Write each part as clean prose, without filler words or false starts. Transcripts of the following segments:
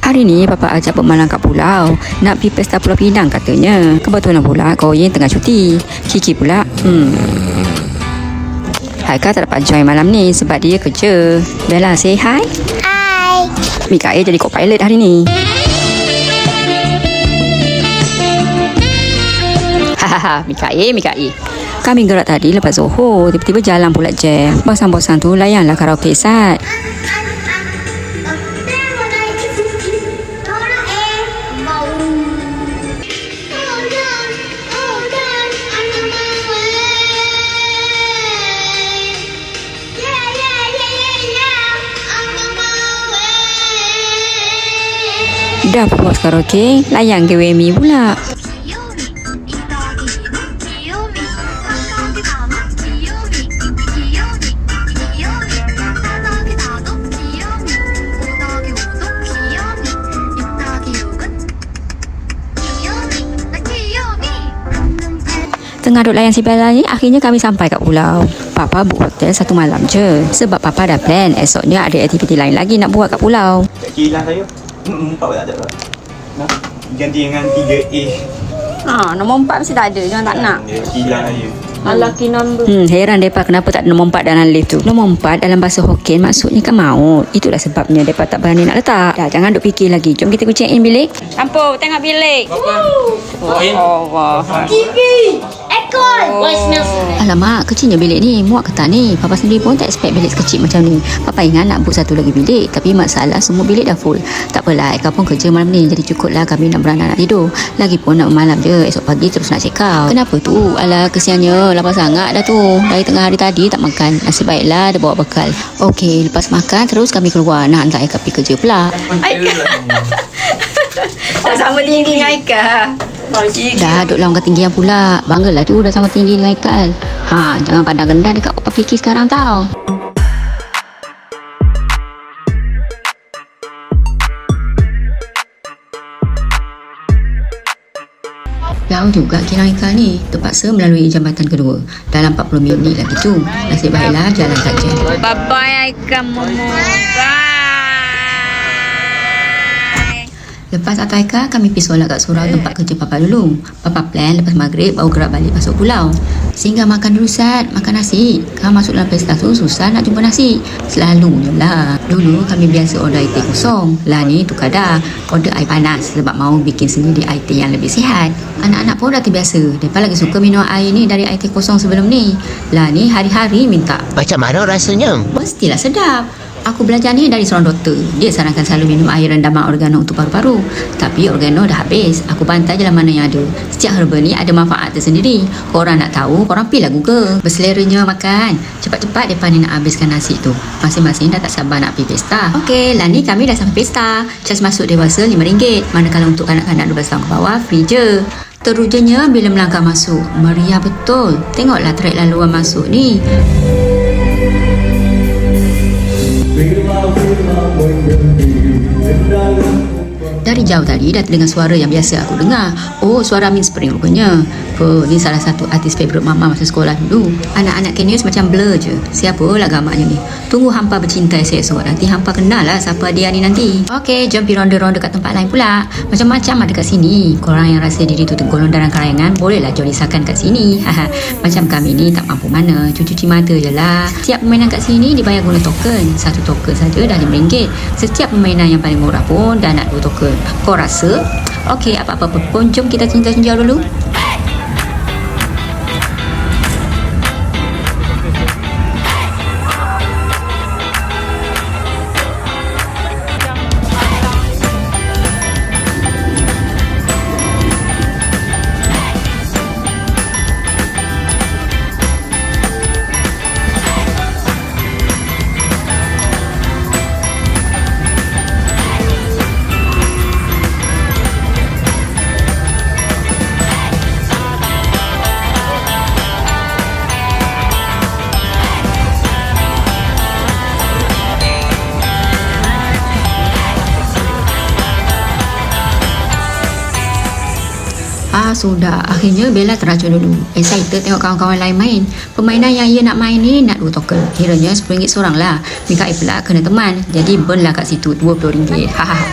Hari ni Papa ajak bermalam kat pulau. Nak pergi pesta Pulau Pinang katanya. Kebetulan pula Koyin tengah cuti. Kiki pula Haikal tak dapat join malam ni sebab dia kerja. Bella say hi. Hai. Mikael jadi co-pilot hari ni. Hahaha, Mikael. Kami gerak tadi lepas Zohor. Tiba-tiba jalan pula jam. Bosan-bosan tu layanlah karaoke Sat. Dah puas karaoke, layan ke Wemi pula. Tengah duk layan si Bella ni, akhirnya kami sampai kat pulau. Papa book hotel 1 malam je. Sebab Papa dah plan esoknya ada aktiviti lain lagi nak buat kat pulau. Kilang saya. 4 tak ada lah. Nah, ganti dengan 3A. Nombor 4 mesti tak ada. Jangan tak nak. Kilang saya. Lucky number. Heran mereka kenapa tak ada nombor 4 dalam lift tu. Nombor 4 dalam bahasa Hokkien maksudnya kan maut. Itulah sebabnya mereka tak berani nak letak. Dah, jangan duk fikir lagi. Jom kita check in bilik. Campur, tengok bilik. Allah. TV. Aircon. Voice note. Alamak, kecilnya bilik ni. Muak ke tak ni? Papa sendiri pun tak expect bilik sekecil macam ni. Papa ingat nak book satu lagi bilik. Tapi masalah semua bilik dah full. Tak apalah, Eka pun kerja malam ni. Jadi cukuplah kami nak beranak nak tidur. Lagipun nak malam je. Esok pagi terus nak check out. Kenapa tu? Alah, kesiannya. Lapar sangat dah tu. Dari tengah hari tadi tak makan. Nasib baiklah dia bawa bekal. Okey, lepas makan terus kami keluar. Nak hantar Eka pergi kerja pula. Sama tinggi dengan Eka. Dah duduk lawan ketinggian pula. Banggalah tu dah sama tinggi dengan Eka. Jangan pandang rendah dekat Papa Fikir sekarang tau. Jauh juga kilang Eka ni. Terpaksa melalui jambatan kedua. Dalam 40 minit lagi tu. Nasib baiklah jalan tak jam. Bye-bye Eka Momo. Bye. Lepas hantar Eka, kami pergi solat kat surau tempat kerja Papa dulu. Papa plan lepas maghrib baru gerak balik masuk pulau. Sehingga makan dulu Sat, makan nasi. Kalau masuk dalam pesta tu susah nak jumpa nasi. Selalunya lah. Dulu kami biasa order air teh kosong. Lah ni tukar dah. Order air panas sebab mau bikin sendiri air teh yang lebih sihat. Anak-anak pun dah terbiasa. Mereka lagi suka minum air ni dari air teh kosong sebelum ni. Lah ni hari-hari minta. Macam mana rasanya? Pastilah sedap. Aku belajar ni dari seorang doktor. Dia sarankan selalu minum air rendaman oregano untuk paru-paru. Tapi oregano dah habis. Aku bantai je lah mana yang ada. Setiap herba ni ada manfaat tersendiri. Korang nak tahu, korang pergilah Google. Berseleranya makan. Cepat-cepat mereka ni nak habiskan nasi tu. Masing-masing dah tak sabar nak pergi pesta. Okey, lah ni kami dah sampai pesta. Cas masuk dewasa RM5. Manakala untuk kanak-kanak 12 tahun ke bawah, free je. Terujanya bila melangkah masuk. Meriah betul. Tengoklah trek laluan masuk ni. Dari jauh tadi dah terdengar suara yang biasa aku dengar. Oh, suara Amin Spring rupanya. Ni salah satu artis favourite Mama masa sekolah dulu. Anak-anak Kenyus macam blur je. Siapalah gambarnya ni. Tunggu hampa bercinta esok-esok. Nanti hampa kenal lah siapa dia ni nanti. Okey, jom pergi ronda-ronda kat tempat lain pula. Macam-macam ada kat sini. Korang yang rasa diri tu tergolong dalam karangan, bolehlah jolisakan kat sini. Macam kami ni tak mampu mana. Cuci mata je lah. Setiap permainan kat sini dibayar guna token. Satu token saja dah RM5. Setiap permainan yang paling murah pun dah nak 2 token. Kau rasa? Okey, apa-apa pun, jom kita cinta-cinta dulu. Sudah. Akhirnya Bella teracun dulu. Excited tengok kawan-kawan lain main. Permainan yang ia nak main ni nak 2 token. Kiranya RM10 seorang lah. Mikael pula kena teman. Jadi burn lah kat situ RM20. Hahaha.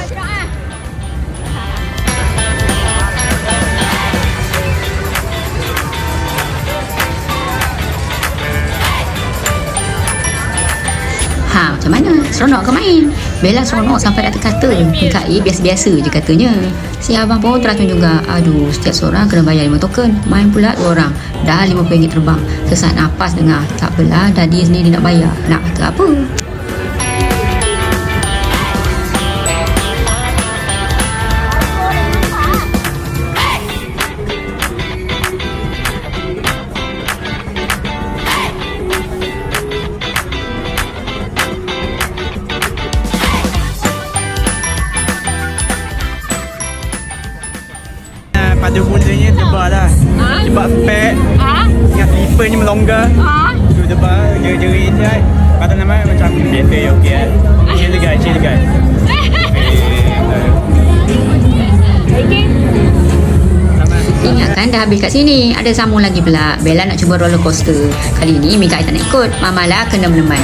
Ha, macam mana? Seronok ke main? Bella seronok sampai nak terkata je. Kak A biasa-biasa je katanya. Si abang pun teracun juga. Aduh, setiap seorang kena bayar 5 token. Main pula 2 orang. Dah RM50 terbang. Sesak nafas dengar. Tak apalah, daddy sendiri nak bayar. Nak kata apa? Pada mulanya tebal lah. Sebab pet dengan slippernya melonggar. Tu tebal, jerit-jerit je. Kata nama macam biasa ya, okey kan. Chill guys, chill guys. Ingatkan dah habis kat sini. Ada sambung lagi pula. Bella nak cuba roller coaster. Kali ni Mika tak nak ikut. Mama lah kena meneman.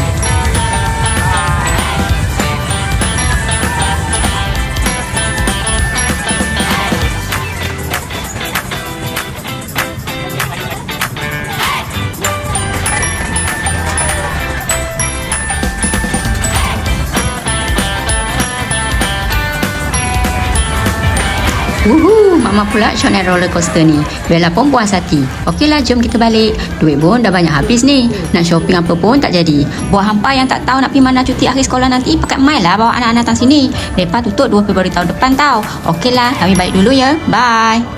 Mama pula syok naik roller coaster ni. Bella pun puas hati. Okeylah, jom kita balik. Duit pun dah banyak habis ni. Nak shopping apa pun tak jadi. Buat hampa yang tak tahu nak pergi mana cuti akhir sekolah nanti, pakat mai lah bawa anak-anak datang sini. Lepas tutup 2 Februari tahun depan tau. Okeylah, kami balik dulu ya. Bye.